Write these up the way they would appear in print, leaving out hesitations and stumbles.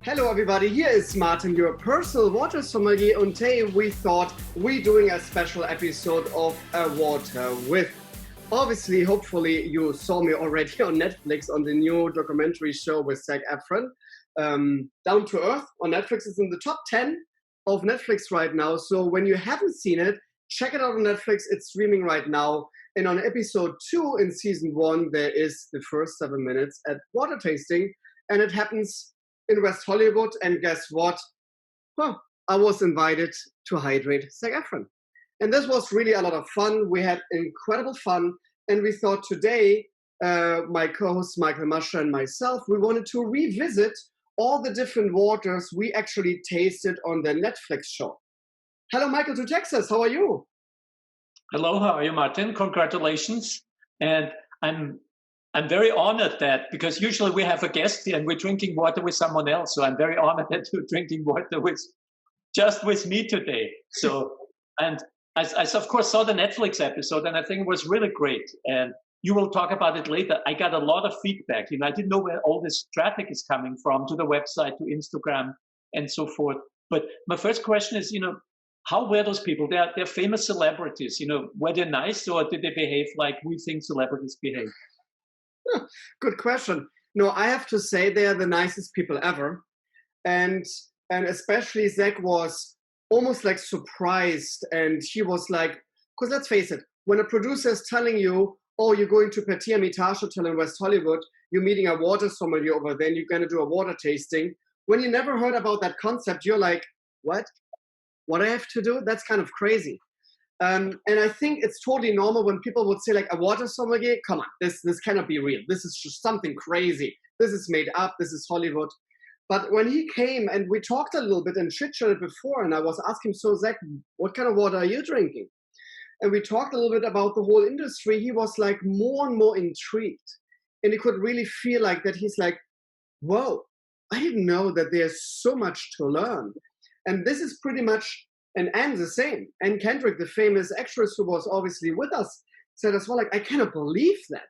Hello everybody, here is Martin, your personal water sommelier, and today we thought we're doing a special episode of A Water With. Obviously, hopefully you saw me already on Netflix on the new documentary show with Zac Efron. Down to Earth on Netflix is in the top 10 of Netflix right now, so when you haven't seen it, check it out on Netflix. It's streaming right now. And on episode 2 in season 1, there is the first 7 minutes at water tasting, and it happens in West Hollywood, and guess what? I was invited to hydrate Zac Efron. And this was really a lot of fun. We had incredible fun, and we thought today, my co-host Michael Mascha and myself, we wanted to revisit all the different waters we actually tasted on the Netflix show. Hello, Michael to Texas. How are you? Hello, how are you, Martin? Congratulations. And I'm very honored that, because usually we have a guest here and we're drinking water with someone else. So I'm very honored that you're drinking water just with me today. So, and I of course saw the Netflix episode, and I think it was really great. And you will talk about it later. I got a lot of feedback. I didn't know where all this traffic is coming from, to the website, to Instagram, and so forth. But my first question is, how were those people? They're famous celebrities. Were they nice, or did they behave like we think celebrities behave? Good question. No, I have to say they are the nicest people ever. And especially Zac was almost like surprised, and he was like, because let's face it, when a producer is telling you, oh, you're going to Petit Hermitage Hotel in West Hollywood, you're meeting a water sommelier over there, and you're going to do a water tasting. When you never heard about that concept, you're like, what? What I have to do? That's kind of crazy. And I think it's totally normal when people would say, like, a water sommelier, come on, this cannot be real. This is just something crazy. This is made up. This is Hollywood. But when he came and we talked a little bit and chit-chatted before, and I was asking, so Zac, what kind of water are you drinking? And we talked a little bit about the whole industry. He was like more and more intrigued. And he could really feel like that. He's like, whoa, I didn't know that there's so much to learn. And this is pretty much, and Anne the same. Anne Kendrick, the famous actress who was obviously with us, said as well, like, I cannot believe that.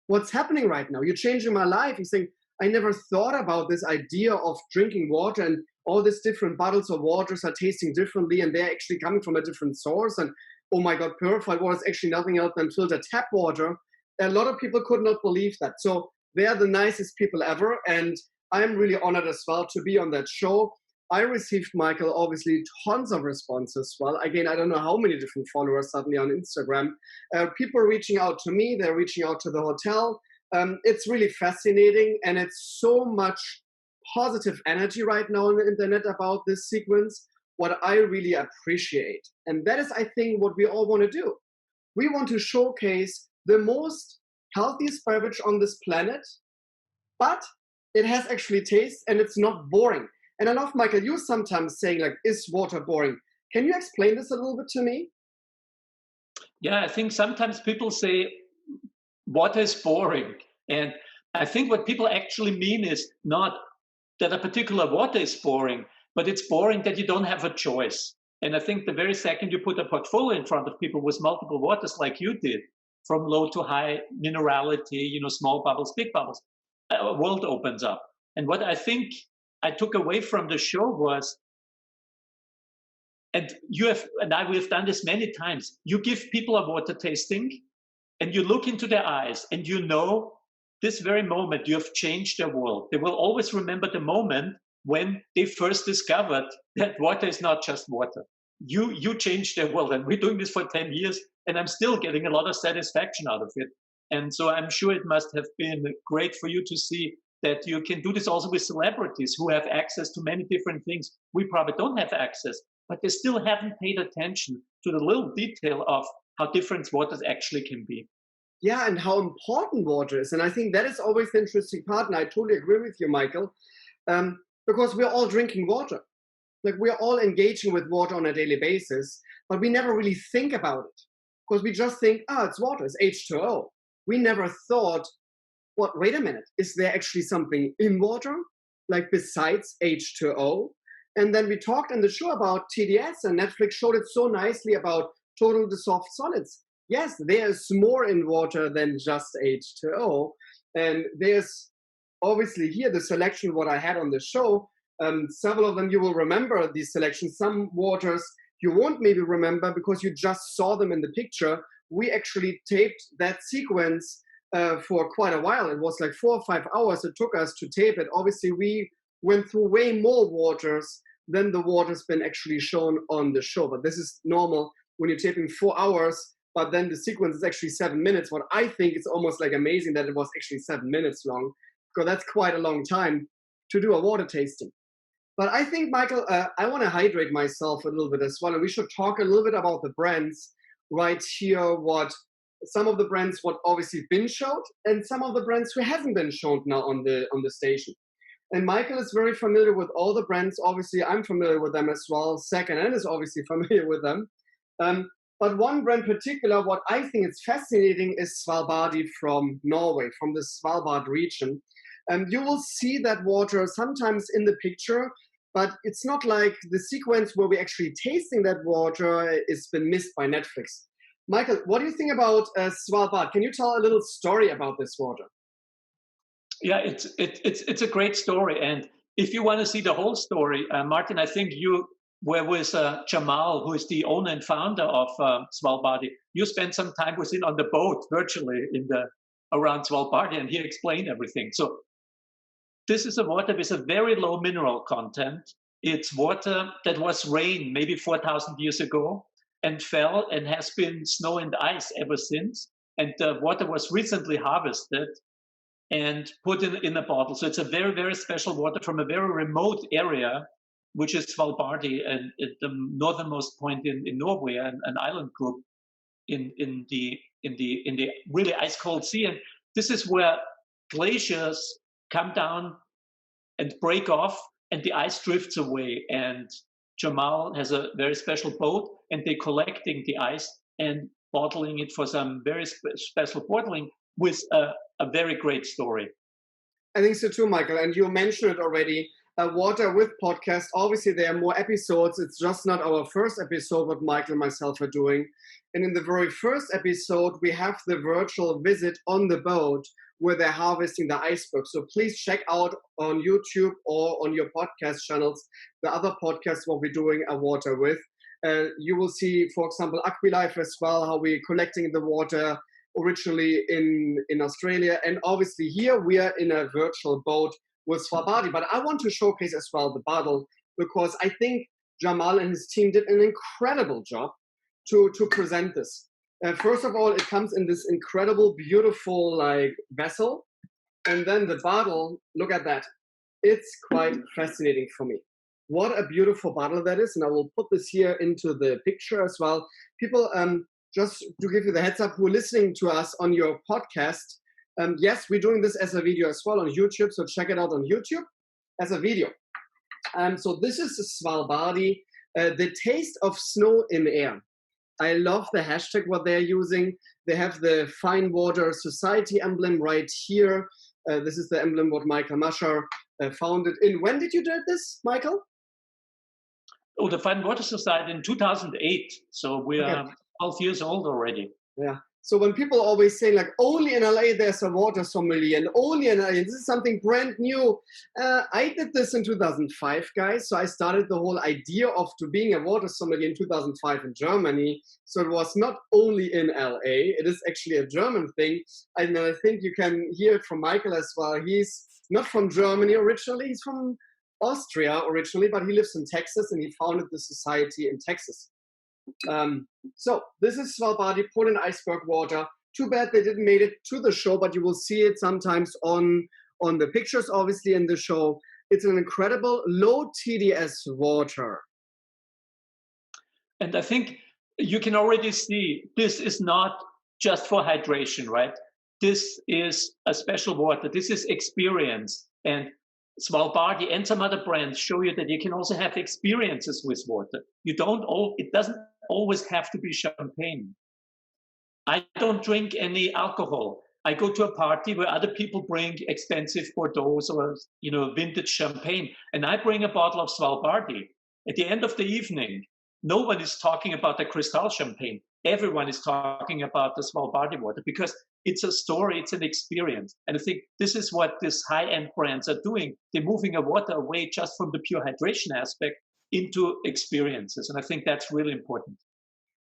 What's happening right now? You're changing my life. He's saying, I never thought about this idea of drinking water, and all these different bottles of waters are tasting differently, and they're actually coming from a different source. And oh my God, purified water is actually nothing else than filtered tap water. A lot of people could not believe that. So they are the nicest people ever. And I'm really honored as well to be on that show. I received, Michael, obviously tons of response as well. Again, I don't know how many different followers suddenly on Instagram. People are reaching out to me. They're reaching out to the hotel. It's really fascinating. And it's so much positive energy right now on the internet about this sequence, what I really appreciate. And that is, I think, what we all want to do. We want to showcase the most healthiest beverage on this planet, but it has actually taste and it's not boring. And I love, Michael, you sometimes saying, like, is water boring? Can you explain this a little bit to me? Yeah, I think sometimes people say water is boring. And I think what people actually mean is not that a particular water is boring, but it's boring that you don't have a choice. And I think the very second you put a portfolio in front of people with multiple waters like you did, from low to high minerality, small bubbles, big bubbles, a world opens up. And what I think I took away from the show was, and we have done this many times, you give people a water tasting and you look into their eyes and this very moment you have changed their world. They will always remember the moment when they first discovered that water is not just water. You changed their world, and we're doing this for 10 years and I'm still getting a lot of satisfaction out of it. And so I'm sure it must have been great for you to see that you can do this also with celebrities who have access to many different things. We probably don't have access, but they still haven't paid attention to the little detail of how different waters actually can be. Yeah, and how important water is. And I think that is always the interesting part. And I totally agree with you, Michael, because we're all drinking water. Like, we're all engaging with water on a daily basis, but we never really think about it because we just think, it's water, it's H2O. We never thought, wait a minute, is there actually something in water, like besides H2O? And then we talked in the show about TDS, and Netflix showed it so nicely about total dissolved solids. Yes, there's more in water than just H2O. And there's obviously here the selection, what I had on the show, Several of them you will remember these selections. Some waters you won't maybe remember because you just saw them in the picture. We actually taped that sequence for quite a while. It was like 4 or 5 hours it took us to tape it. Obviously, we went through way more waters than the waters been actually shown on the show. But this is normal when you're taping 4 hours, but then the sequence is actually 7 minutes. What I think is almost like amazing that it was actually 7 minutes long, because that's quite a long time to do a water tasting. But I think, Michael, I want to hydrate myself a little bit as well. And we should talk a little bit about the brands right here, what some of the brands what obviously been showed and some of the brands who haven't been shown now on the station. And Michael is very familiar with all the brands. Obviously, I'm familiar with them as well. Zac Efron is obviously familiar with them. But one brand in particular, what I think is fascinating is Svalbard from Norway, from the Svalbard region. You will see that water sometimes in the picture, but it's not like the sequence where we're actually tasting that water has been missed by Netflix. Michael, what do you think about Svalbard? Can you tell a little story about this water? Yeah, it's a great story. And if you want to see the whole story, Martin, I think you were with Jamal, who is the owner and founder of Svalbard. You spent some time with him on the boat virtually around Svalbard, and he explained everything. So this is a water with a very low mineral content. It's water that was rain maybe 4,000 years ago and fell and has been snow and ice ever since. And the water was recently harvested and put in a bottle. So it's a very, very special water from a very remote area, which is Svalbard, and at the northernmost point in Norway, an island group in the really ice cold sea. And this is where glaciers come down and break off, and the ice drifts away. And Jamal has a very special boat, and they're collecting the ice and bottling it for some very special bottling with a very great story. I think so too, Michael. And you mentioned it already. Water with podcast. Obviously, there are more episodes. It's just not our first episode what Michael and myself are doing. And in the very first episode, we have the virtual visit on the boat where they're harvesting the iceberg. So please check out on YouTube or on your podcast channels the other podcasts what we're doing a water with. You will see, for example, AquiLife as well, how we're collecting the water originally in Australia. And obviously here we are in a virtual boat with Svalbard. But I want to showcase as well the bottle, because I think Jamal and his team did an incredible job to present this. First of all, it comes in this incredible, beautiful like vessel. And then the bottle, look at that. It's quite fascinating for me. What a beautiful bottle that is. And I will put this here into the picture as well. People, just to give you the heads up who are listening to us on your podcast, yes, we're doing this as a video as well on YouTube. So check it out on YouTube as a video. So this is the Svalbard, the taste of snow in the air. I love the hashtag what they're using. They have the Fine Water Society emblem right here. This is the emblem what Michael Mascha founded in. When did you do this, Michael? Oh, the Fine Water Society in 2008. So we are 12 years old already. Yeah. So when people always say like only in LA there's a water sommelier and only in LA, this is something brand new. I did this in 2005, guys. So I started the whole idea of to being a water sommelier in 2005 in Germany. So it was not only in LA, it is actually a German thing. And I think you can hear it from Michael as well. He's not from Germany originally, he's from Austria originally, but he lives in Texas and he founded the society in Texas. So this is Svalbard, Poland iceberg water. Too bad they didn't make it to the show, but you will see it sometimes on the pictures, obviously, in the show. It's an incredible low TDS water. And I think you can already see this is not just for hydration, right? This is a special water. This is experience. And Svalbard and some other brands show you that you can also have experiences with water. It doesn't always have to be champagne. I don't drink any alcohol. I go to a party where other people bring expensive Bordeaux or vintage champagne, and I bring a bottle of Svalbard. At the end of the evening, no one is talking about the Cristal champagne. Everyone is talking about the Svalbard water because It's a story, it's an experience. And I think this is what these high-end brands are doing. They're moving a water away just from the pure hydration aspect into experiences. And I think that's really important.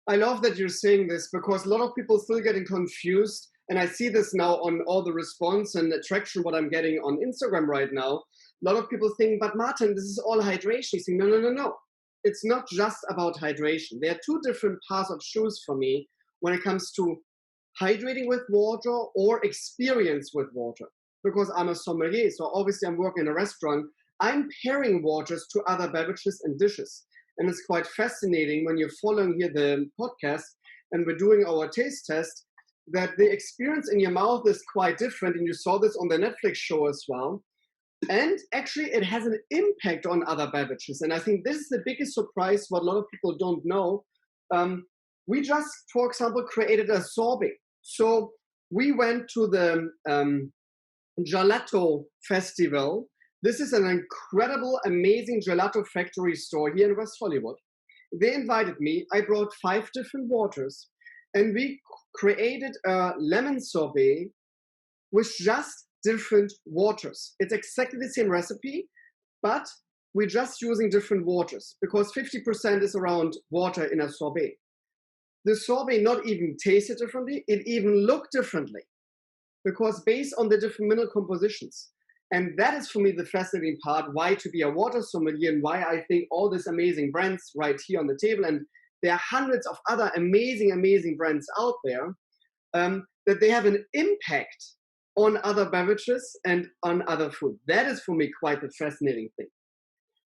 I love that you're saying this because a lot of people still getting confused. And I see this now on all the response and attraction, what I'm getting on Instagram right now. A lot of people think, but Martin, this is all hydration. You think, no, no, no, no. It's not just about hydration. There are two different paths of shoes for me when it comes to hydrating with water or experience with water. Because I'm a sommelier, so obviously I'm working in a restaurant. I'm pairing waters to other beverages and dishes. And it's quite fascinating when you're following here the podcast and we're doing our taste test, that the experience in your mouth is quite different. And you saw this on the Netflix show as well. And actually it has an impact on other beverages. And I think this is the biggest surprise, what a lot of people don't know. We just, for example, created a sorbet. So we went to the gelato festival. This is an incredible, amazing gelato factory store here in West Hollywood. They invited me. I brought 5 different waters, and we created a lemon sorbet with just different waters. It's exactly the same recipe, but we're just using different waters because 50% is around water in a sorbet. The sorbet not even tasted differently, it even looked differently because based on the different mineral compositions. And that is for me the fascinating part, why to be a water sommelier and why I think all these amazing brands right here on the table, and there are hundreds of other amazing, amazing brands out there, that they have an impact on other beverages and on other food. That is for me quite the fascinating thing.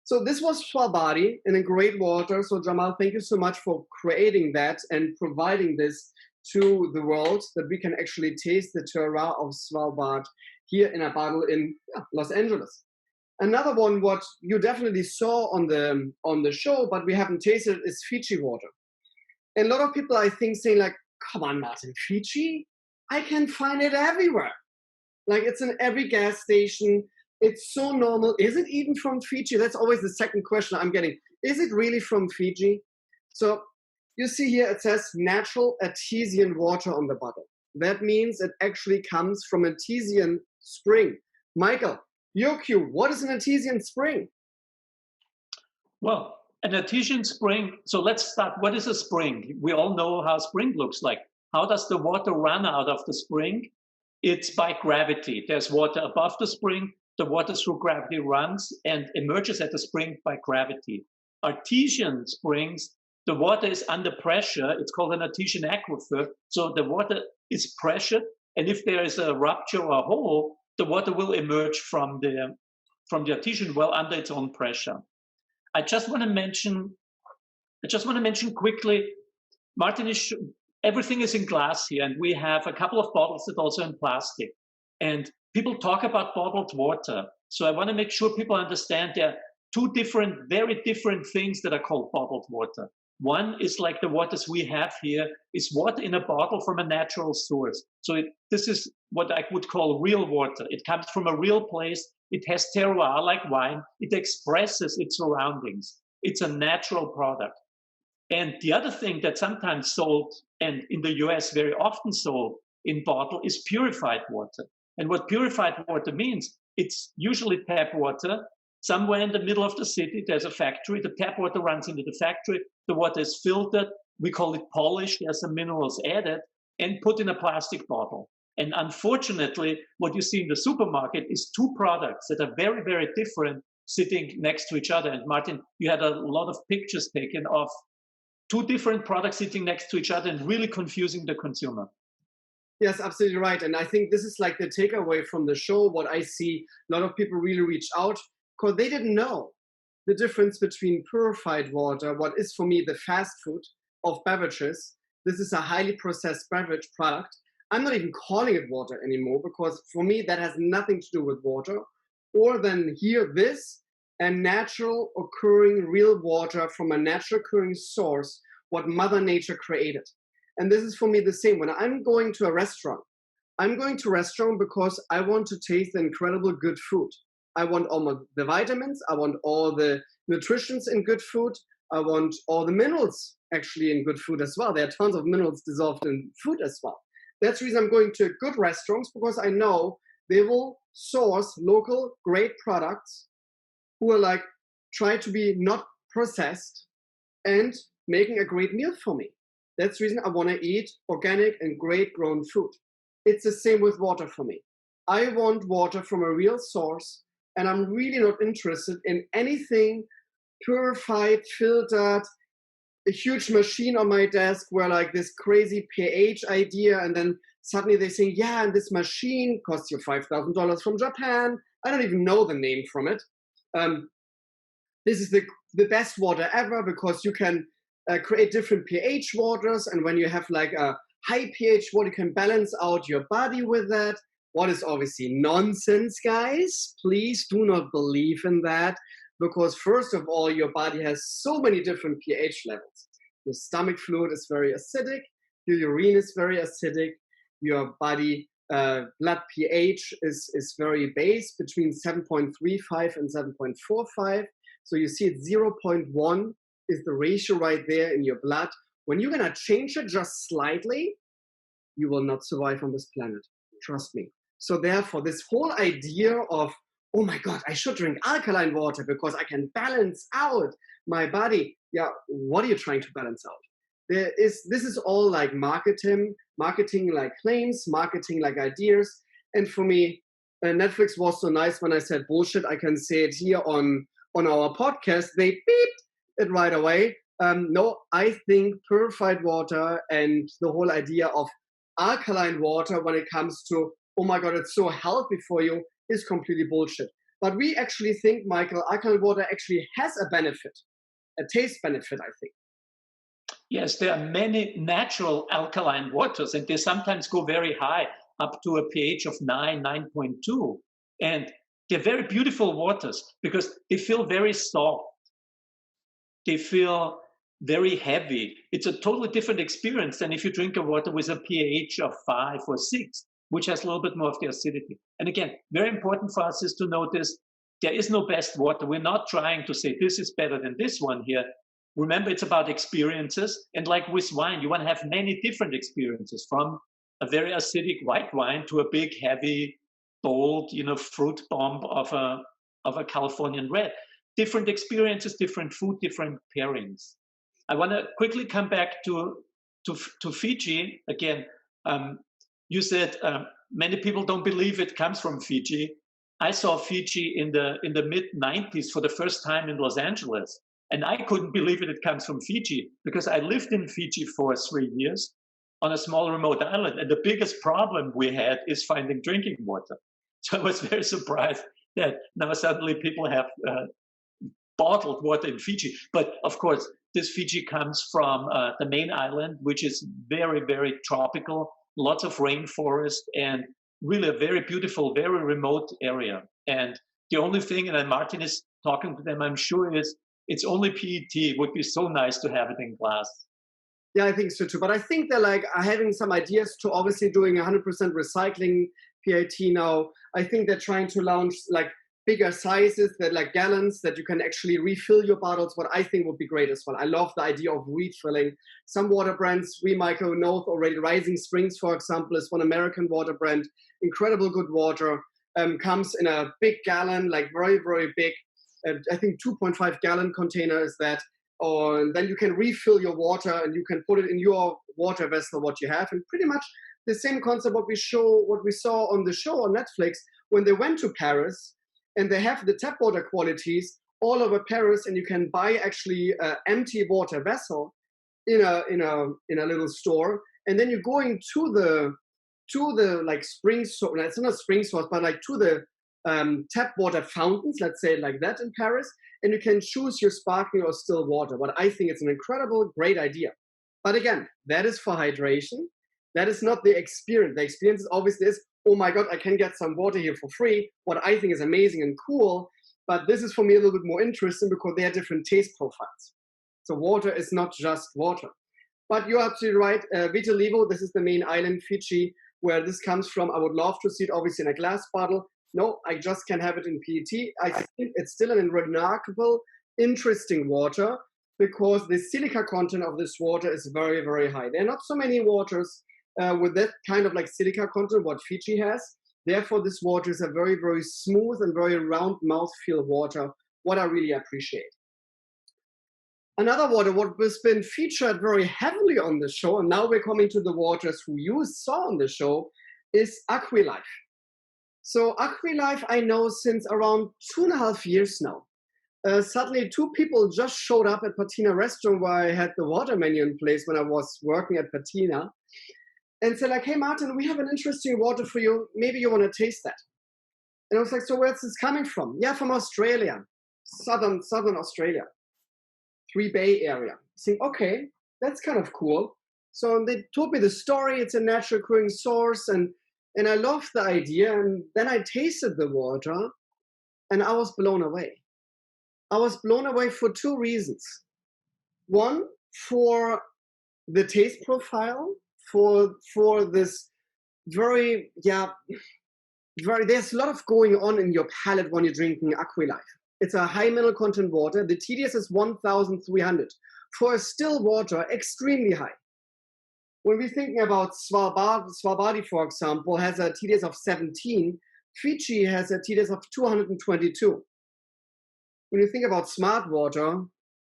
So this was Svalbard in a great water. So Jamal, thank you so much for creating that and providing this to the world, that we can actually taste the terroir of Svalbard here in a bottle in Los Angeles. Another one, what you definitely saw on the show, but we haven't tasted, is Fiji water. And a lot of people, I think, saying like, come on, Martin, Fiji? I can find it everywhere. Like it's in every gas station. It's so normal. Is it even from Fiji? That's always the second question I'm getting. Is it really from Fiji? So you see here, it says natural artesian water on the bottle. That means it actually comes from an artesian spring. Michael, your cue, what is an artesian spring? Well, an artesian spring, so let's start. What is a spring? We all know how a spring looks like. How does the water run out of the spring? It's by gravity. There's water above the spring. The water through gravity runs and emerges at the spring by gravity. Artesian springs, the water is under pressure. It's called an artesian aquifer. So the water is pressured, and if there is a rupture or a hole, the water will emerge from the artesian well under its own pressure. I just want to mention quickly, Martin, everything is in glass here, and we have a couple of bottles that are also in plastic. And people talk about bottled water. So I want to make sure people understand there are two very different things that are called bottled water. One is like the waters we have here, is water in a bottle from a natural source. So this is what I would call real water. It comes from a real place. It has terroir like wine. It expresses its surroundings. It's a natural product. And the other thing that's sometimes sold, and in the US very often sold in bottle, is purified water. And what purified water means, it's usually tap water. Somewhere in the middle of the city, there's a factory. The tap water runs into the factory. The water is filtered. We call it polished. There's some minerals added and put in a plastic bottle. And unfortunately, what you see in the supermarket is two products that are very, very different sitting next to each other. And Martin, you had a lot of pictures taken of two different products sitting next to each other and really confusing the consumer. Yes, absolutely right. And I think this is like the takeaway from the show. What I see, a lot of people really reach out because they didn't know the difference between purified water, what is for me the fast food of beverages. This is a highly processed beverage product. I'm not even calling it water anymore because for me that has nothing to do with water. Or then here this and natural occurring real water from a natural occurring source, what Mother Nature created. And this is for me the same. When I'm going to a restaurant, I'm going to a restaurant because I want to taste the incredible good food. I want all the vitamins. I want all the nutritions in good food. I want all the minerals actually in good food as well. There are tons of minerals dissolved in food as well. That's the reason I'm going to good restaurants, because I know they will source local great products who are like try to be not processed and making a great meal for me. That's the reason I want to eat organic and great grown food. It's the same with water for me. I want water from a real source, and I'm really not interested in anything purified, filtered, a huge machine on my desk where like this crazy pH idea, and then suddenly they say, yeah, and this machine costs you $5,000 from Japan. I don't even know the name from it. This is the best water ever because you can create different pH waters, and when you have like a high pH water, you can balance out your body with that. What is obviously nonsense, guys. Please do not believe in that, because first of all, your body has so many different pH levels. Your stomach fluid is very acidic, your urine is very acidic, your body blood pH is very base, between 7.35 and 7.45. So you see it 0.1 is the ratio right there in your blood. When you're gonna change it just slightly, you will not survive on this planet. Trust me. So therefore, this whole idea of, oh my God, I should drink alkaline water because I can balance out my body. Yeah, what are you trying to balance out? This is all like marketing like claims, marketing like ideas. And for me, Netflix was so nice when I said bullshit. I can say it here on our podcast. They beeped it right away. No, I think purified water and the whole idea of alkaline water when it comes to, oh my God, it's so healthy for you, is completely bullshit. But we actually think, Michael, alkaline water actually has a benefit, a taste benefit, I think. Yes, there are many natural alkaline waters, and they sometimes go very high, up to a pH of 9.2. And they're very beautiful waters because they feel very soft. They feel very heavy. It's a totally different experience than if you drink a water with a pH of 5 or 6, which has a little bit more of the acidity. And again, very important for us is to notice there is no best water. We're not trying to say this is better than this one here. Remember, it's about experiences. And like with wine, you want to have many different experiences, from a very acidic white wine to a big, heavy, bold, fruit bomb of a Californian red. Different experiences, different food, different pairings. I want to quickly come back to Fiji again. You said many people don't believe it comes from Fiji. I saw Fiji in the mid-90s for the first time in Los Angeles, and I couldn't believe it comes from Fiji because I lived in Fiji for 3 years on a small remote island, and the biggest problem we had is finding drinking water. So I was very surprised that now suddenly people have bottled water in Fiji. But of course, this Fiji comes from the main island, which is very, very tropical, lots of rainforest, and really a very beautiful, very remote area. And the only thing, and then Martin is talking to them, I'm sure, is it's only PET. It would be so nice to have it in glass. Yeah, I think so too. But I think they're like having some ideas to obviously doing 100% recycling PET now. I think they're trying to launch like bigger sizes, that like gallons, that you can actually refill your bottles, what I think would be great as well. I love the idea of refilling. Some water brands, we, Michael, know already. Rising Springs, for example, is one American water brand. Incredible good water. Comes in a big gallon, like very, very big. I think 2.5 gallon container is that. Or then you can refill your water and you can put it in your water vessel, what you have. And pretty much the same concept what we saw on the show on Netflix when they went to Paris. And they have the tap water qualities all over Paris, and you can buy actually an empty water vessel in a little store, and then you're going to the like spring source. It's not a spring source, but like to the tap water fountains, let's say it like that, in Paris, and you can choose your sparkling or still water. But I think it's an incredible, great idea. But again, that is for hydration. That is not the experience. The experience is obviously is, oh my God, I can get some water here for free, what I think is amazing and cool. But this is for me a little bit more interesting because they have different taste profiles. So water is not just water. But you're absolutely right. Vita Levo, this is the main island, Fiji, where this comes from. I would love to see it obviously in a glass bottle. No, I just can have it in PET. I think it's still a remarkable, interesting water because the silica content of this water is very, very high. There are not so many waters with that kind of like silica content, what Fiji has. Therefore, this water is a very, very smooth and very round mouthfeel water, what I really appreciate. Another water, what has been featured very heavily on the show, and now we're coming to the waters who you saw on the show, is AquiLife. So AquiLife I know since around 2.5 years now. Suddenly 2 people just showed up at Patina restaurant where I had the water menu in place when I was working at Patina, and said like, hey Martin, we have an interesting water for you. Maybe you want to taste that. And I was like, so where's this coming from? Yeah, from Australia, southern Australia, 3 Bay area. I think, okay, that's kind of cool. So they told me the story. It's a natural occurring source, and I loved the idea. And then I tasted the water, and I was blown away. I was blown away for 2 reasons. One, for the taste profile, for this very, there's a lot of going on in your palate when you're drinking AquiLife. It's a high mineral content water. The TDS is 1,300. For a still water, extremely high. When we're thinking about Svalbard, for example, has a TDS of 17. Fiji has a TDS of 222. When you think about smart water,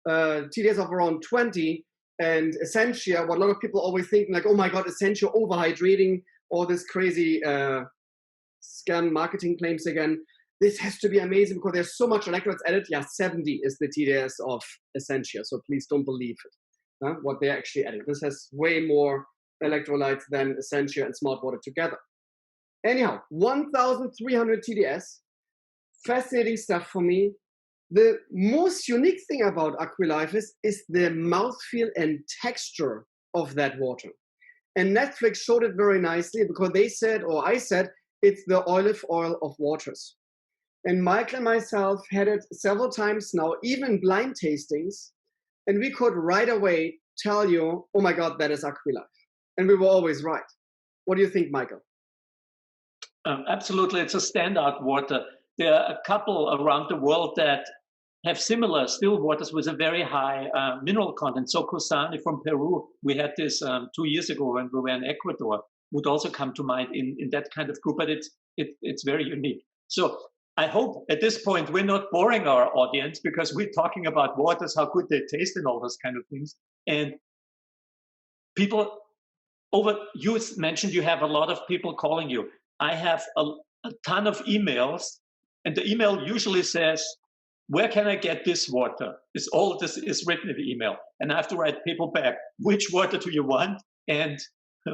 TDS of around 20, and Essentia, what a lot of people always think, like, oh my God, Essentia overhydrating, all this crazy scam marketing claims again. This has to be amazing because there's so much electrolytes added. Yeah, 70 is the TDS of Essentia, so please don't believe it, what they're actually adding. This has way more electrolytes than Essentia and smart water together. Anyhow, 1,300 TDS, fascinating stuff for me. The most unique thing about AquiLife is the mouthfeel and texture of that water. And Netflix showed it very nicely because they said, or I said, it's the olive oil of waters. And Michael and myself had it several times now, even blind tastings, and we could right away tell you, oh my God, that is AquiLife. And we were always right. What do you think, Michael? Absolutely, it's a standout water. There are a couple around the world that have similar still waters with a very high mineral content. So Cosani from Peru, we had this 2 years ago when we were in Ecuador, would also come to mind in that kind of group, but it's very unique. So I hope at this point we're not boring our audience because we're talking about waters, how good they taste and all those kind of things. And people you mentioned you have a lot of people calling you. I have a ton of emails, and the email usually says, where can I get this water? All this is written in the email. And I have to write people back, which water do you want? And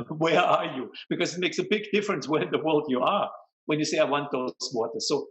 where are you? Because it makes a big difference where in the world you are when you say, I want those waters. So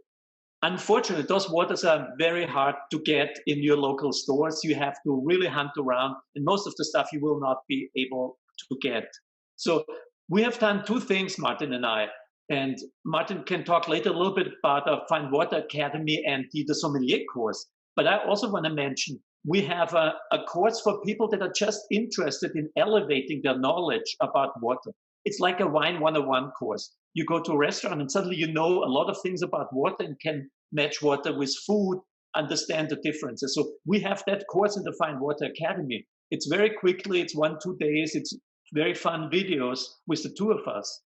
unfortunately, those waters are very hard to get in your local stores. You have to really hunt around, and most of the stuff you will not be able to get. So we have done 2 things, Martin and I. And Martin can talk later a little bit about the Fine Water Academy and the sommelier course. But I also want to mention, we have a course for people that are just interested in elevating their knowledge about water. It's like a Wine 101 course. You go to a restaurant and suddenly you know a lot of things about water and can match water with food, understand the differences. So we have that course in the Fine Water Academy. It's very quickly, it's 1-2 days. It's very fun videos with the 2 of us.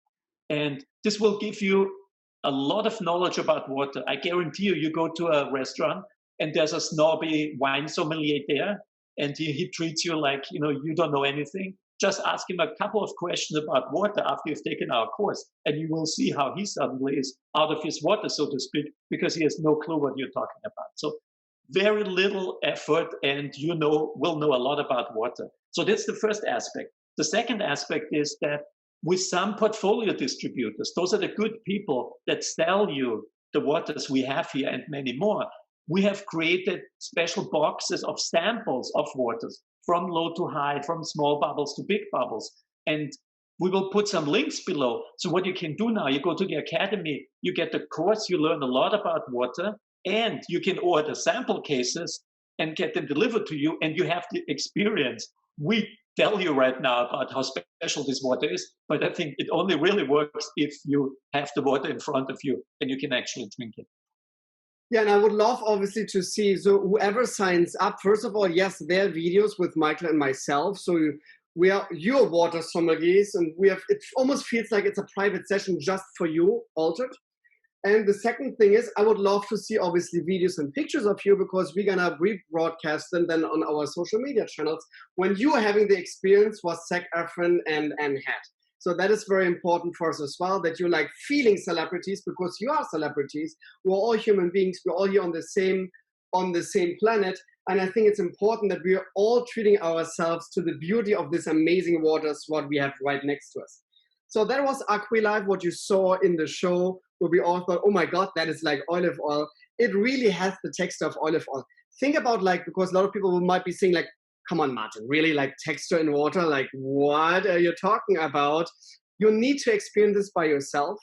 And this will give you a lot of knowledge about water. I guarantee you, you go to a restaurant and there's a snobby wine sommelier there, and he treats you like, you don't know anything. Just ask him a couple of questions about water after you've taken our course, and you will see how he suddenly is out of his water, so to speak, because he has no clue what you're talking about. So very little effort, and will know a lot about water. So that's the first aspect. The second aspect is that with some portfolio distributors, those are the good people that sell you the waters we have here and many more. We have created special boxes of samples of waters from low to high, from small bubbles to big bubbles. And we will put some links below. So what you can do now, you go to the academy, you get the course, you learn a lot about water, and you can order sample cases and get them delivered to you, and you have the experience. We tell you right now about how special this water is, but I think it only really works if you have the water in front of you and you can actually drink it. Yeah, and I would love, obviously, to see, so whoever signs up, first of all, yes, there are videos with Michael and myself, so we are your water sommeliers, and it almost feels like it's a private session just for you, altered. And the second thing is, I would love to see obviously videos and pictures of you, because we're gonna rebroadcast them then on our social media channels when you are having the experience what Zac Efron and Anne had. So that is very important for us as well, that you're like feeling celebrities, because you are celebrities. We're all human beings. We're all here on the same planet. And I think it's important that we are all treating ourselves to the beauty of this amazing waters, what we have right next to us. So that was Aquilive, what you saw in the show, where we all thought, oh my God, that is like olive oil. It really has the texture of olive oil. Think about because a lot of people might be saying like, come on, Martin, really like texture in water? Like, what are you talking about? You need to experience this by yourself.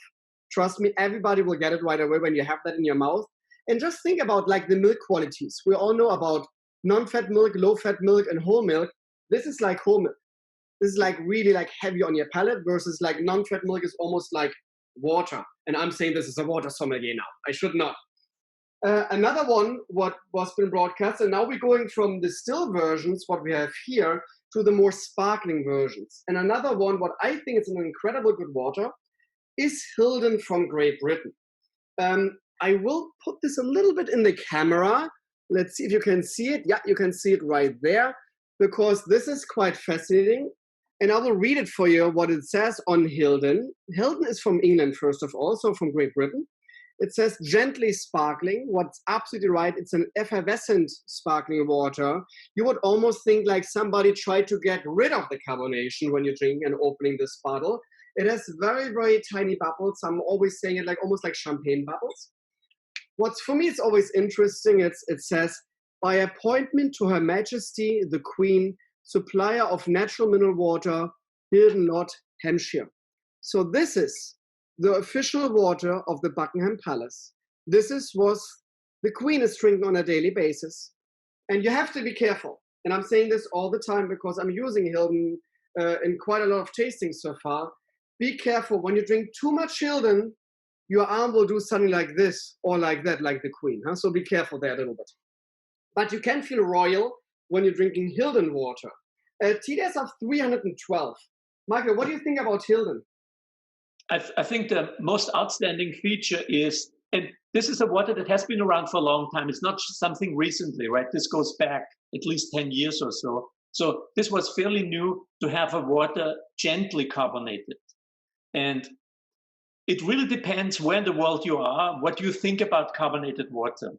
Trust me, everybody will get it right away when you have that in your mouth. And just think about like the milk qualities. We all know about non-fat milk, low-fat milk, and whole milk. This is like whole milk. This is like really like heavy on your palate, versus like non-fat milk is almost like water. And I'm saying this is a water sommelier now. I should not. Another one, what was been broadcast, and now we're going from the still versions, what we have here, to the more sparkling versions. And another one, what I think is an incredible good water, is Hilden from Great Britain. I will put this a little bit in the camera. Let's see if you can see it. Yeah, you can see it right there, because this is quite fascinating. And I will read it for you, what it says on Hilden. Hilden is from England, first of all, so from Great Britain. It says gently sparkling. What's absolutely right, it's an effervescent sparkling water. You would almost think like somebody tried to get rid of the carbonation when you're drinking and opening this bottle. It has very, very tiny bubbles. I'm always saying it like almost like champagne bubbles. What's for me, it's always interesting, it says, by appointment to Her Majesty the Queen, supplier of natural mineral water, Hilden, Lord Hampshire. So this is the official water of the Buckingham Palace. This was the Queen is drinking on a daily basis. And you have to be careful. And I'm saying this all the time because I'm using Hilden in quite a lot of tastings so far. Be careful. When you drink too much Hilden, your arm will do something like this or like that, like the Queen. Huh? So be careful there a little bit. But you can feel royal when you're drinking Hilden water. TDS of 312. Michael, what do you think about Hilden? I think the most outstanding feature is, and this is a water that has been around for a long time. It's not something recently, right? This goes back at least 10 years or so. So this was fairly new to have a water gently carbonated. And it really depends where in the world you are, what you think about carbonated water.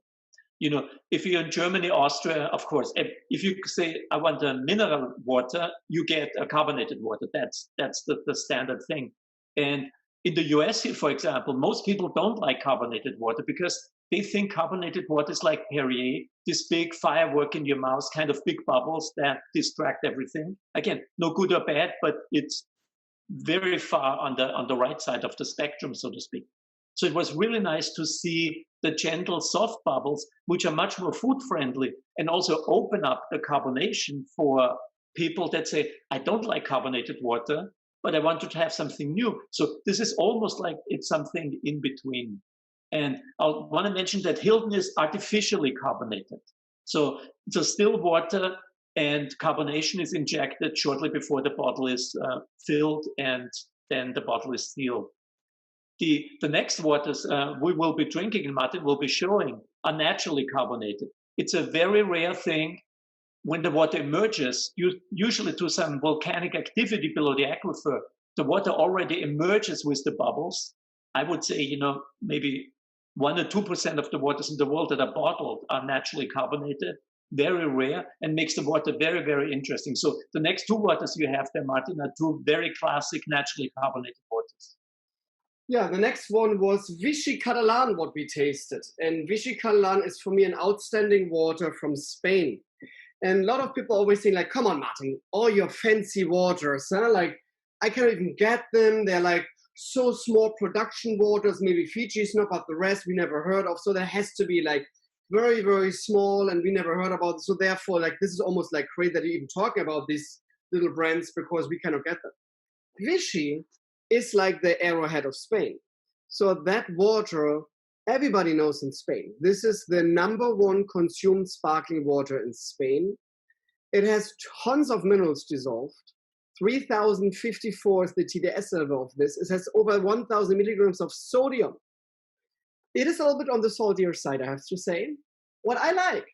You know, if you're in Germany, Austria, of course, if you say, I want a mineral water, you get a carbonated water. That's the standard thing. And in the US, for example, most people don't like carbonated water because they think carbonated water is like Perrier, this big firework in your mouth, kind of big bubbles that distract everything. Again, no good or bad, but it's very far on the right side of the spectrum, so to speak. So it was really nice to see the gentle, soft bubbles, which are much more food friendly and also open up the carbonation for people that say, I don't like carbonated water, but I want to have something new. So this is almost like it's something in between. And I want to mention that Hilden is artificially carbonated. So it's a still water and carbonation is injected shortly before the bottle is filled and then the bottle is sealed. The next waters we will be drinking and Martin will be showing are naturally carbonated. It's a very rare thing when the water emerges, usually to some volcanic activity below the aquifer, the water already emerges with the bubbles. I would say, you know, maybe 1 or 2% of the waters in the world that are bottled are naturally carbonated, very rare, and makes the water very, very interesting. So the next two waters you have there, Martin, are two very classic naturally carbonated waters. Yeah, the next one was Vichy Catalan, what we tasted. And Vichy Catalan is for me an outstanding water from Spain. And a lot of people always say like, come on, Martin, all your fancy waters, huh? Like, I can't even get them. They're like so small production waters, maybe Fiji's not, but the rest we never heard of. So there has to be like very, very small and we never heard about it. So therefore, like, this is almost like crazy that you're even talking about these little brands because we cannot get them. Vichy is like the arrowhead of Spain. So that water, everybody knows in Spain. This is the #1 consumed sparkling water in Spain. It has tons of minerals dissolved. 3054 is the TDS level of this. It has over 1000 milligrams of sodium. It is a little bit on the saltier side, I have to say. What I like,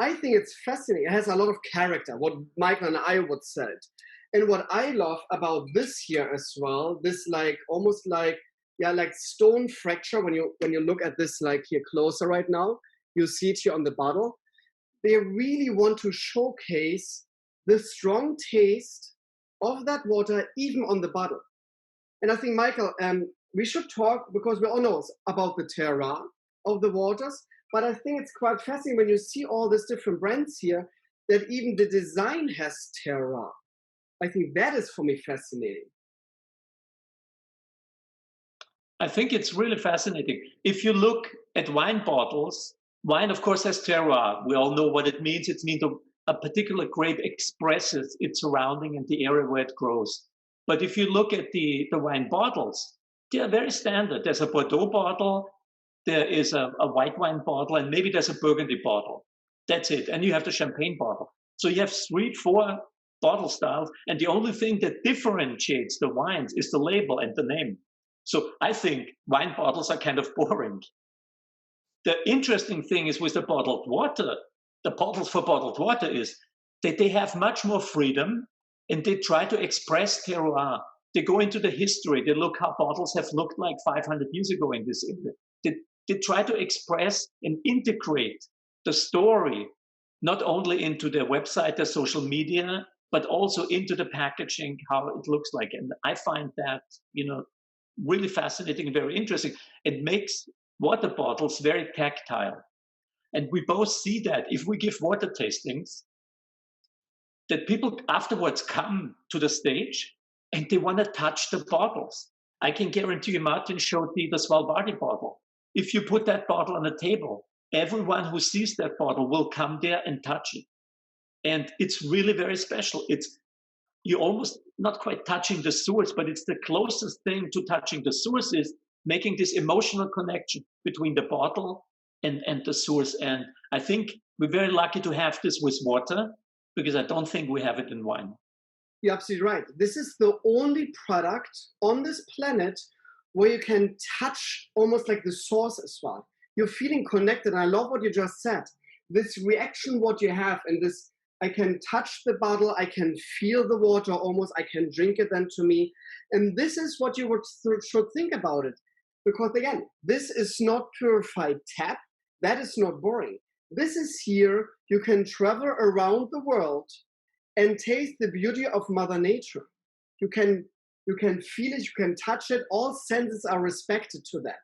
I think it's fascinating. It has a lot of character, what Michael and I would say. And what I love about this here as well, this like almost like, yeah, like stone fracture, when you look at this like here closer right now, you see it here on the bottle. They really want to showcase the strong taste of that water even on the bottle. And I think, Michael, we should talk, because we all know about the terroir of the waters, but I think it's quite fascinating when you see all these different brands here, that even the design has terroir. I think that is, for me, fascinating. I think it's really fascinating. If you look at wine bottles, wine, of course, has terroir. We all know what it means. It means a particular grape expresses its surrounding and the area where it grows. But if you look at the wine bottles, they are very standard. There's a Bordeaux bottle, there is a white wine bottle, and maybe there's a Burgundy bottle. That's it. And you have the champagne bottle. So you have 3, 4 bottle styles, and the only thing that differentiates the wines is the label and the name. So I think wine bottles are kind of boring. The interesting thing is with the bottled water, the bottles for bottled water is that they have much more freedom, and they try to express terroir. They go into the history. They look how bottles have looked like 500 years ago in this area. They try to express and integrate the story, not only into their website, their social media, but also into the packaging, how it looks like. And I find that, really fascinating and very interesting. It makes water bottles very tactile. And we both see that if we give water tastings, that people afterwards come to the stage and they want to touch the bottles. I can guarantee you, Martin showed me the Svalbardi bottle. If you put that bottle on the table, everyone who sees that bottle will come there and touch it. And it's really very special. You're almost not quite touching the source, but it's the closest thing to touching the source is making this emotional connection between the bottle and the source. And I think we're very lucky to have this with water, because I don't think we have it in wine. You're absolutely right. This is the only product on this planet where you can touch almost like the source as well. You're feeling connected. And I love what you just said. This reaction, what you have, and this, I can touch the bottle, I can feel the water almost, I can drink it then to me. And this is what you should think about it. Because again, this is not purified tap. That is not boring. This is here, you can travel around the world and taste the beauty of Mother Nature. You can feel it, you can touch it, all senses are respected to that.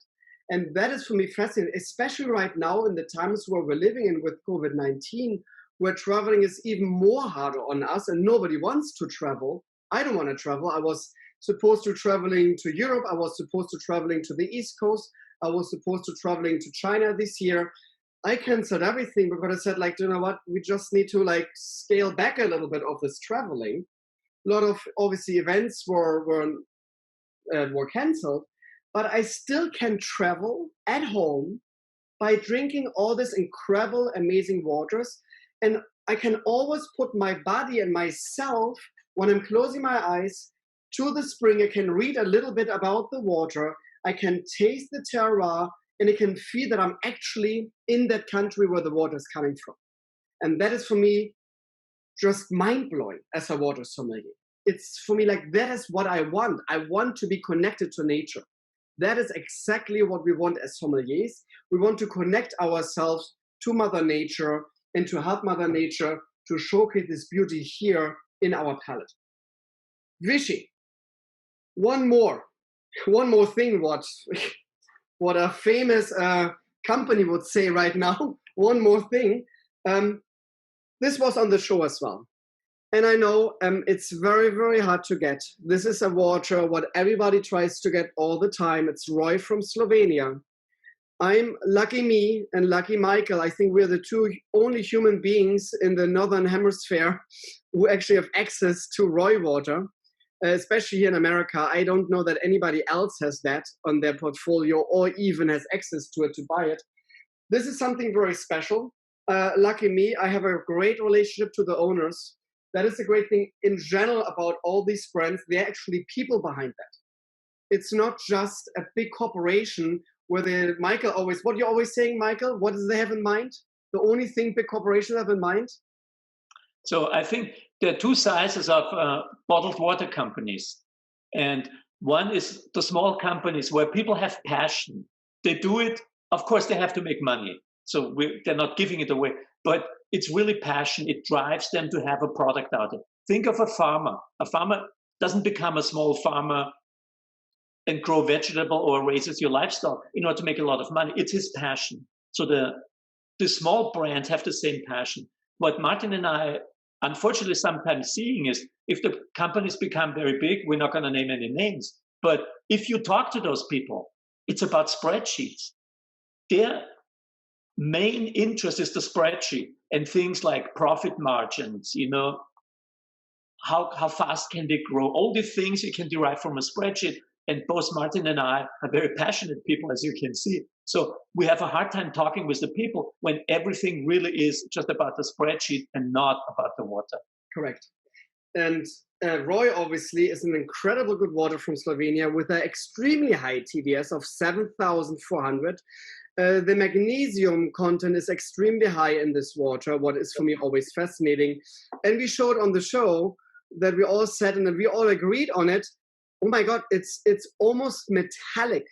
And that is for me fascinating, especially right now in the times where we're living in with COVID-19, where traveling is even more harder on us and nobody wants to travel. I don't want to travel. I was supposed to traveling to Europe. I was supposed to traveling to the East Coast. I was supposed to traveling to China this year. I canceled everything because I said, like, you know what, we just need to like scale back a little bit of this traveling. A lot of obviously events were canceled, but I still can travel at home by drinking all this incredible, amazing waters. And I can always put my body and myself, when I'm closing my eyes, to the spring. I can read a little bit about the water. I can taste the terroir, and I can feel that I'm actually in that country where the water is coming from. And that is for me just mind-blowing as a water sommelier. It's for me like, that is what I want. I want to be connected to nature. That is exactly what we want as sommeliers. We want to connect ourselves to Mother Nature and to help Mother Nature to showcase this beauty here in our palate. Vichy, one more thing what a famous company would say right now. One more thing. This was on the show as well. And I know it's very, very hard to get. This is a water what everybody tries to get all the time. It's Roy from Slovenia. I'm lucky me and lucky Michael. I think we're the two only human beings in the Northern Hemisphere who actually have access to Roy water, especially here in America. I don't know that anybody else has that on their portfolio or even has access to it to buy it. This is something very special. Lucky me, I have a great relationship to the owners. that is the great thing in general about all these brands. They're actually people behind that. It's not just a big corporation where Michael always, what you're always saying, Michael, what do they have in mind? The only thing big corporations have in mind? So I think there are two sizes of bottled water companies. And one is the small companies where people have passion. They do it, of course, they have to make money. So they're not giving it away. But it's really passion. It drives them to have a product out there. Think of a farmer. A farmer doesn't become a small farmer and grow vegetable or raises your livestock in order to make a lot of money. It's his passion. So the small brands have the same passion. What Martin and I unfortunately sometimes seeing is if the companies become very big, we're not going to name any names, but if you talk to those people, it's about spreadsheets. Their main interest is the spreadsheet and things like profit margins, how fast can they grow, all the things you can derive from a spreadsheet. And both Martin and I are very passionate people, as you can see. So we have a hard time talking with the people when everything really is just about the spreadsheet and not about the water. Correct. And Roy obviously is an incredible good water from Slovenia with an extremely high TDS of 7,400. The magnesium content is extremely high in this water, what is for me always fascinating. And we showed on the show that we all said and we all agreed on it. Oh my God, it's almost metallic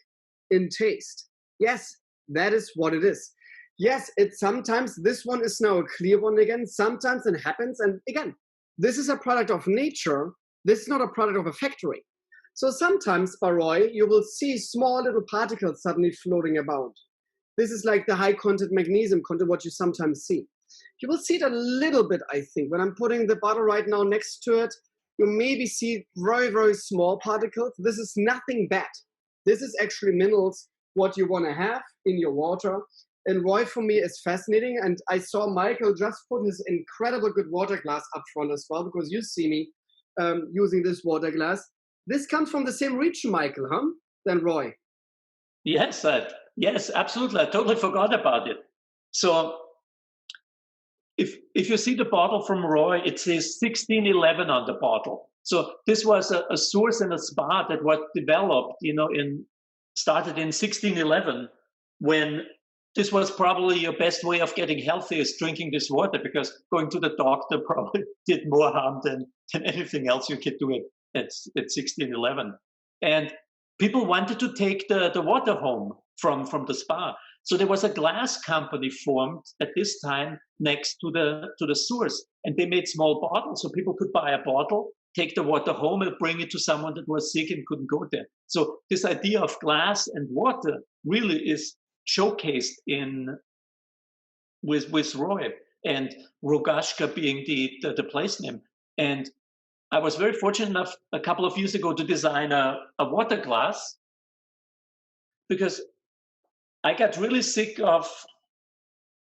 in taste. Yes, that is what it is. Yes, it's sometimes, this one is now a clear one again. Sometimes it happens. And again, this is a product of nature. This is not a product of a factory. So sometimes, Baroy, you will see small little particles suddenly floating about. This is like the high content magnesium content, what you sometimes see. You will see it a little bit, I think. When I'm putting the bottle right now next to it, you maybe see very, very small particles. This is nothing bad. This is actually minerals, what you want to have in your water. And Roy, for me, is fascinating. And I saw Michael just put his incredible good water glass up front as well, because you see me using this water glass. This comes from the same region, Michael, huh? Than Roy. Yes, yes, absolutely. I totally forgot about it. So if you see the bottle from Roy, it says 1611 on the bottle. So this was a source and a spa that was developed, started in 1611, when this was probably your best way of getting healthy is drinking this water, because going to the doctor probably did more harm than anything else you could do at 1611. And people wanted to take the water home from the spa. So there was a glass company formed at this time next to the source, and they made small bottles so people could buy a bottle, take the water home, and bring it to someone that was sick and couldn't go there. So this idea of glass and water really is showcased with Roy, and Rogashka being the place name. And I was very fortunate enough a couple of years ago to design a water glass, because I got really sick of,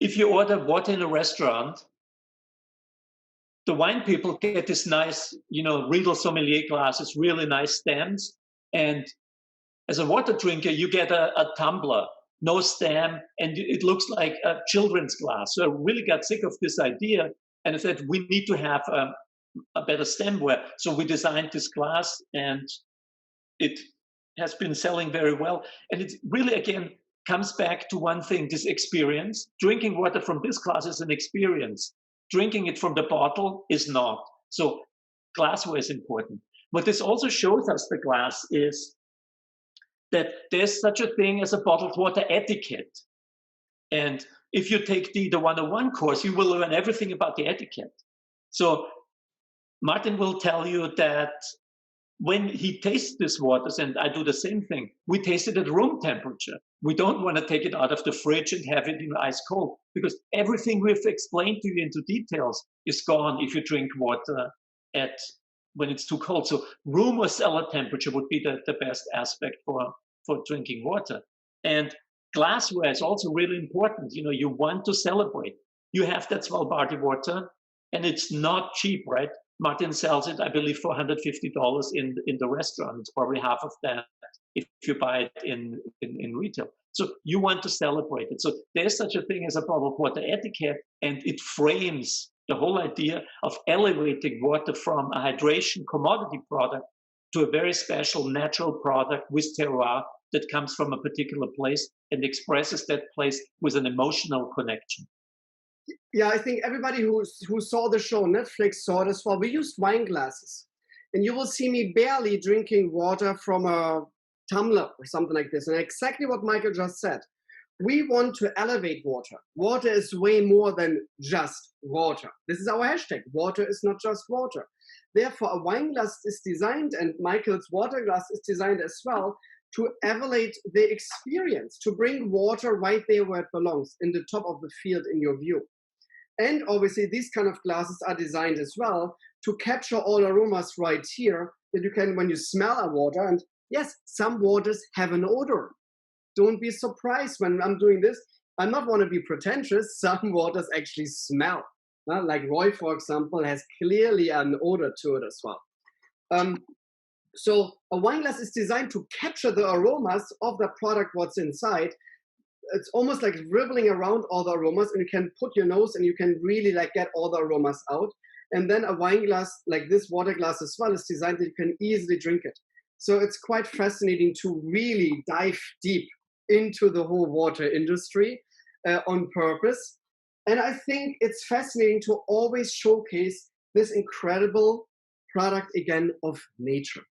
if you order water in a restaurant, the wine people get this nice, Riedel sommelier glasses, really nice stems. And as a water drinker, you get a tumbler, no stem, and it looks like a children's glass. So I really got sick of this idea. And I said, we need to have a better stemware. So we designed this glass, and it has been selling very well. And it really, again, comes back to one thing, this experience. Drinking water from this glass is an experience. Drinking it from the bottle is not. So glassware is important. What this also shows us, the glass, is that there's such a thing as a bottled water etiquette. And if you take the 101 course, you will learn everything about the etiquette. So Martin will tell you that when he tastes these waters, and I do the same thing, we taste it at room temperature. We don't want to take it out of the fridge and have it ice cold, because everything we've explained to you into details is gone if you drink water when it's too cold. So room or cellar temperature would be the best aspect for drinking water. And glassware is also really important. You want to celebrate. You have that Svalbardi water, and it's not cheap, right? Martin sells it, I believe, for $150 in the restaurant. It's probably half of that if you buy it in retail. So you want to celebrate it. So there's such a thing as a bottled water etiquette, and it frames The whole idea of elevating water from a hydration commodity product to a very special natural product with terroir that comes from a particular place and expresses that place with an emotional connection. Yeah, I think everybody who saw the show on Netflix saw it as well. We used wine glasses, and you will see me barely drinking water from a tumbler or something like this. And exactly what Michael just said. We want to elevate water. Water is way more than just water. This is our hashtag. Water is not just water. Therefore, a wine glass is designed, and Michael's water glass is designed as well, to elevate the experience, to bring water right there where it belongs, in the top of the field in your view. And obviously, these kind of glasses are designed as well to capture all aromas right here, that you can, when you smell a water, and yes, some waters have an odor. Don't be surprised when I'm doing this. I not want to be pretentious. Some waters actually smell. Like Roy, for example, has clearly an odor to it as well. So a wine glass is designed to capture the aromas of the product, what's inside. It's almost like dribbling around all the aromas, and you can put your nose and you can really like get all the aromas out. And then a wine glass like this water glass as well is designed that you can easily drink it. So it's quite fascinating to really dive deep into the whole water industry on purpose. And I think it's fascinating to always showcase this incredible product again of nature.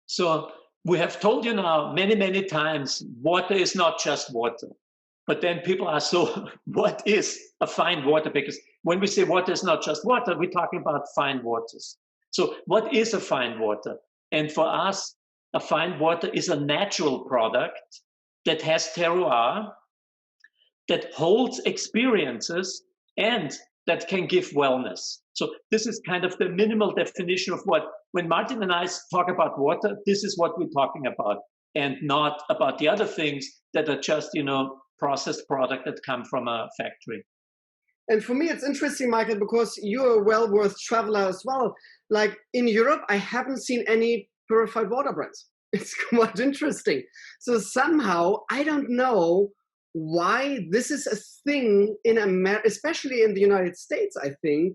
So we have told you now many, many times, water is not just water. But then people are so, what is a fine water? Because when we say water is not just water, we're talking about fine waters. So what is a fine water? And for us, a fine water is a natural product that has terroir, that holds experiences, and that can give wellness. So this is kind of the minimal definition of what, when Martin and I talk about water, this is what we're talking about, and not about the other things that are just, processed product that come from a factory. And for me, it's interesting, Michael, because you're a well-worth traveler as well. Like in Europe, I haven't seen any purified water brands. It's quite interesting. So somehow, I don't know why this is a thing in America, especially in the United States, I think,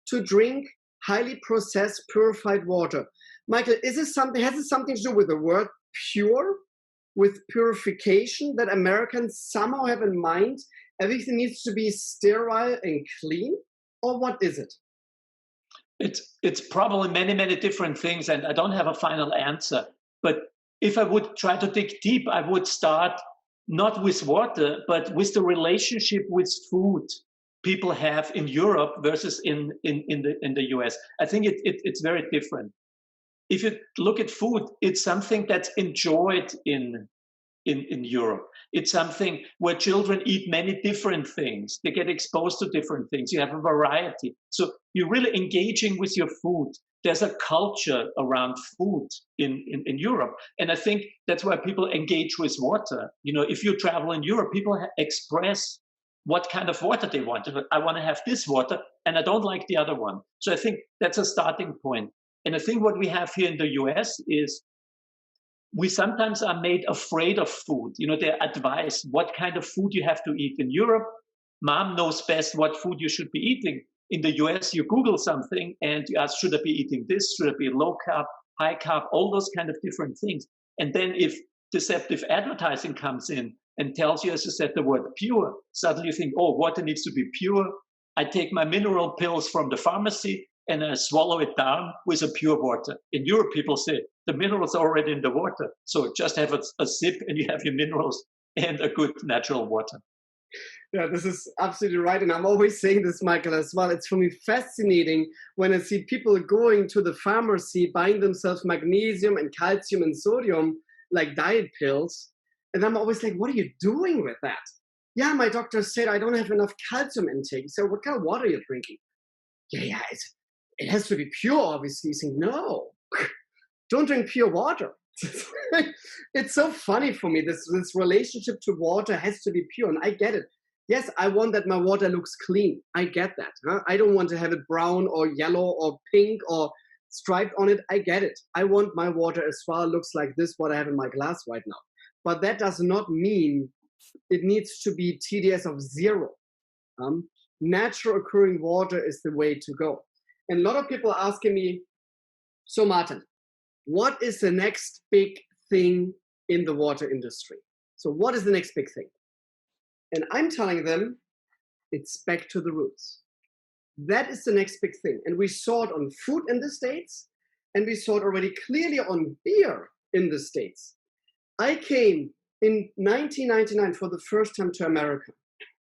to drink highly processed purified water. Michael, has it something to do with the word pure, with purification, that Americans somehow have in mind everything needs to be sterile and clean? Or what is it? It's probably many, many different things, and I don't have a final answer. But if I would try to dig deep, I would start not with water, but with the relationship with food people have in Europe versus in the US. I think it's very different. If you look at food, it's something that's enjoyed in Europe. It's something where children eat many different things. They get exposed to different things. You have a variety. So you're really engaging with your food. There's a culture around food in Europe. And I think that's why people engage with water. If you travel in Europe, people express what kind of water they want. I want to have this water, and I don't like the other one. So I think that's a starting point. And I think what we have here in the US is we sometimes are made afraid of food. They advise what kind of food you have to eat. In Europe, mom knows best what food you should be eating. In the US, you Google something and you ask, should I be eating this? Should I be low carb, high carb, all those kind of different things. And then if deceptive advertising comes in and tells you, as you said, the word pure, suddenly you think, oh, water needs to be pure. I take my mineral pills from the pharmacy and I swallow it down with a pure water. In Europe, people say the minerals are already in the water. So just have a sip and you have your minerals and a good natural water. Yeah, this is absolutely right. And I'm always saying this, Michael, as well. It's for me fascinating when I see people going to the pharmacy, buying themselves magnesium and calcium and sodium, like diet pills. And I'm always like, what are you doing with that? Yeah, my doctor said I don't have enough calcium intake. So what kind of water are you drinking? Yeah, it has to be pure, obviously. You think, no, don't drink pure water. It's so funny for me. This relationship to water has to be pure, and I get it. Yes, I want that my water looks clean. I get that. Huh? I don't want to have it brown or yellow or pink or striped on it. I get it. I want my water as well looks like this, what I have in my glass right now. But that does not mean it needs to be TDS of 0. Natural occurring water is the way to go. And a lot of people are asking me, so Martin, what is the next big thing in the water industry? So what is the next big thing? And I'm telling them, it's back to the roots. That is the next big thing. And we saw it on food in the States, and we saw it already clearly on beer in the States. I came in 1999 for the first time to America.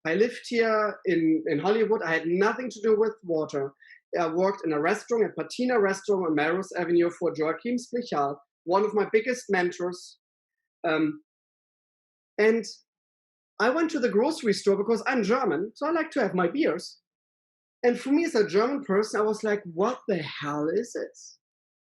I lived here in Hollywood. I had nothing to do with water. I worked in a restaurant, a patina restaurant on Melrose Avenue for Joachim Splichal, one of my biggest mentors. And I went to the grocery store because I'm German, so I like to have my beers. And for me as a German person, I was like, what the hell is this?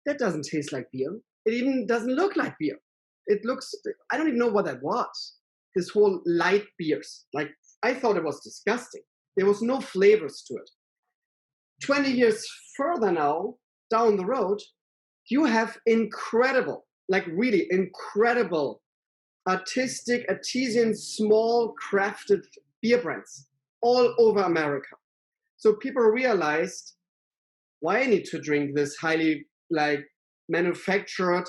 That doesn't taste like beer. It even doesn't look like beer. It looks, I don't even know what that was. This whole light beers. Like, I thought it was disgusting. There was no flavors to it. 20 years further now, down the road, you have incredible, like really incredible, artisan, small crafted beer brands all over America. So people realized, why I need to drink this highly like manufactured,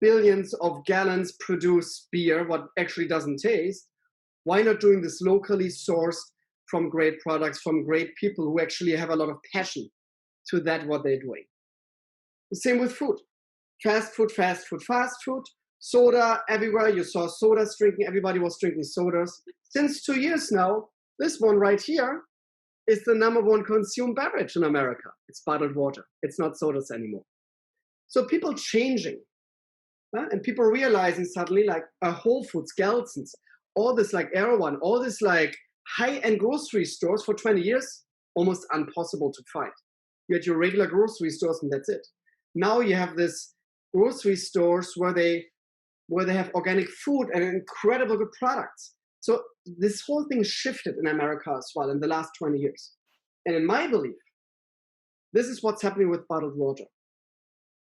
billions of gallons produced beer, what actually doesn't taste? Why not doing this locally sourced from great products, from great people who actually have a lot of passion to that, what they're doing? The same with food. Fast food, fast food, fast food. Soda everywhere. You saw sodas drinking. Everybody was drinking sodas. Since 2 years now, this one right here is the #1 consumed beverage in America. It's bottled water. It's not sodas anymore. So people changing. And people realizing suddenly like a Whole Foods, Gelson's, all this like Erewhon, all this like high-end grocery stores for 20 years, almost impossible to find. You had your regular grocery stores and that's it. Now you have this grocery stores where they have organic food and incredible good products. So this whole thing shifted in America as well in the last 20 years. And in my belief, this is what's happening with bottled water.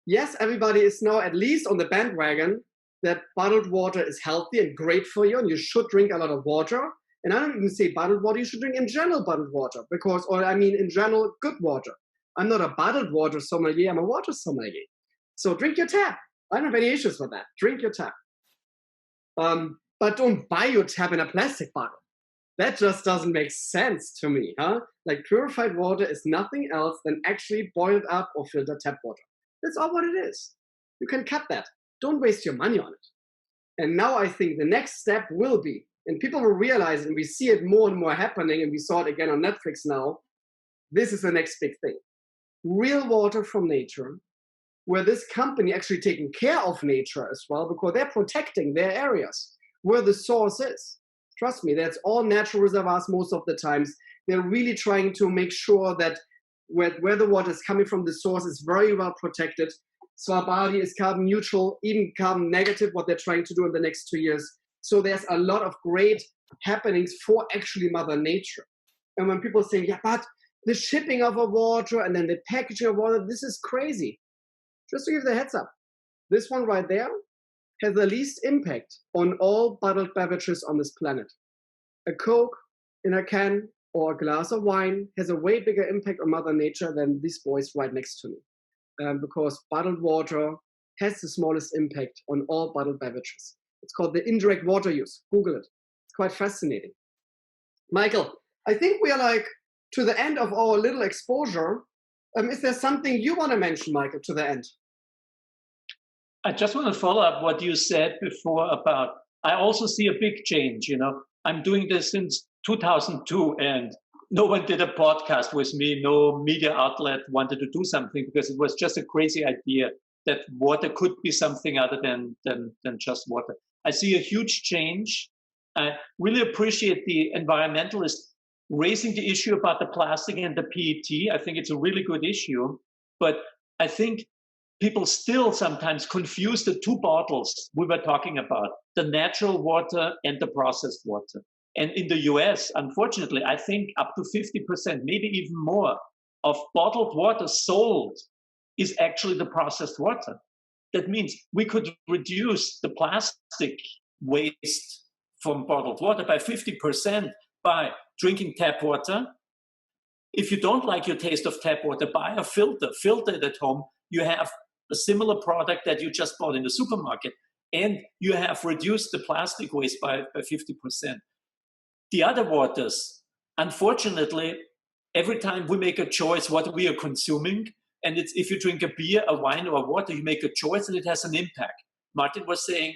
Yes, everybody is now at least on the bandwagon that bottled water is healthy and great for you and you should drink a lot of water. And I don't even say bottled water, you should drink in general bottled water in general, good water. I'm not a bottled water sommelier, I'm a water sommelier. So drink your tap. I don't have any issues with that. Drink your tap. But don't buy your tap in a plastic bottle. That just doesn't make sense to me, huh? Like purified water is nothing else than actually boiled up or filtered tap water. That's all what it is. You can cut that. Don't waste your money on it. And now I think the next step will be, and people will realize, and we see it more and more happening, and we saw it again on Netflix now, this is the next big thing. Real water from nature, where this company actually taking care of nature as well, because they're protecting their areas where the source is. Trust me, that's all natural reservoirs most of the times. They're really trying to make sure that where the water is coming from, the source is very well protected. Svalbard is carbon neutral, even carbon negative, what they're trying to do in the next 2 years. So there's a lot of great happenings for actually Mother Nature. And when people say, yeah, but the shipping of a water and then the packaging of water, this is crazy. Just to give the heads up, this one right there has the least impact on all bottled beverages on this planet. A Coke in a can or a glass of wine has a way bigger impact on Mother Nature than these boys right next to me. Because bottled water has the smallest impact on all bottled beverages. It's called the indirect water use. Google it. It's quite fascinating. Michael, I think we are like to the end of our little exposure. Is there something you want to mention, Michael, to the end? I just want to follow up what you said before about, I also see a big change, I'm doing this since 2002 and no one did a podcast with me. No media outlet wanted to do something because it was just a crazy idea that water could be something other than just water. I see a huge change. I really appreciate the environmentalists raising the issue about the plastic and the PET. I think it's a really good issue, but I think people still sometimes confuse the two bottles we were talking about, the natural water and the processed water. And in the US, unfortunately, I think up to 50%, maybe even more, of bottled water sold is actually the processed water. That means we could reduce the plastic waste from bottled water by 50% by drinking tap water. If you don't like your taste of tap water, buy a filter it at home. You have a similar product that you just bought in the supermarket, and you have reduced the plastic waste by 50%. The other waters, unfortunately, every time we make a choice what we are consuming, and it's if you drink a beer, a wine, or a water, you make a choice and it has an impact. Martin was saying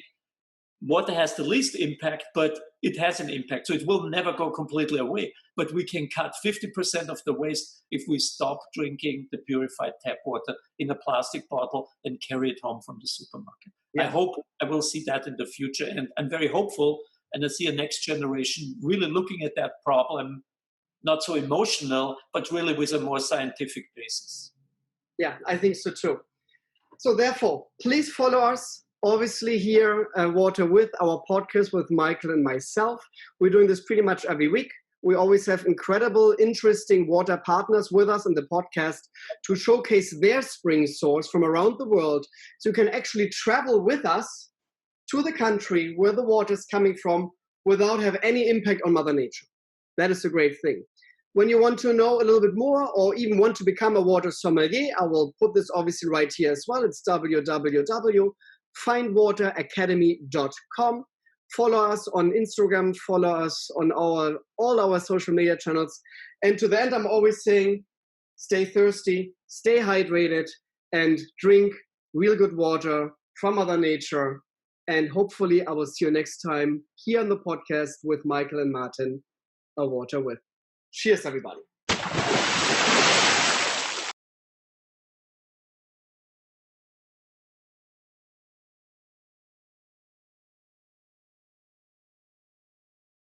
water has the least impact, but it has an impact. So it will never go completely away. But we can cut 50% of the waste if we stop drinking the purified tap water in a plastic bottle and carry it home from the supermarket. Yeah. I hope I will see that in the future. And I'm very hopeful. And I see a next generation really looking at that problem, not so emotional, but really with a more scientific basis. Yeah, I think so too. So therefore, please follow us. Obviously here, Water With, our podcast with Michael and myself. We're doing this pretty much every week. We always have incredible, interesting water partners with us in the podcast to showcase their spring source from around the world. So you can actually travel with us to the country where the water is coming from without have any impact on Mother Nature. That is a great thing. When you want to know a little bit more or even want to become a water sommelier, I will put this obviously right here as well. It's www.findwateracademy.com. Follow us on Instagram, follow us on all our social media channels. And to the end, I'm always saying, stay thirsty, stay hydrated, and drink real good water from Mother Nature. And hopefully I will see you next time here on the podcast with Michael and Martin, A Water With. Cheers, everybody.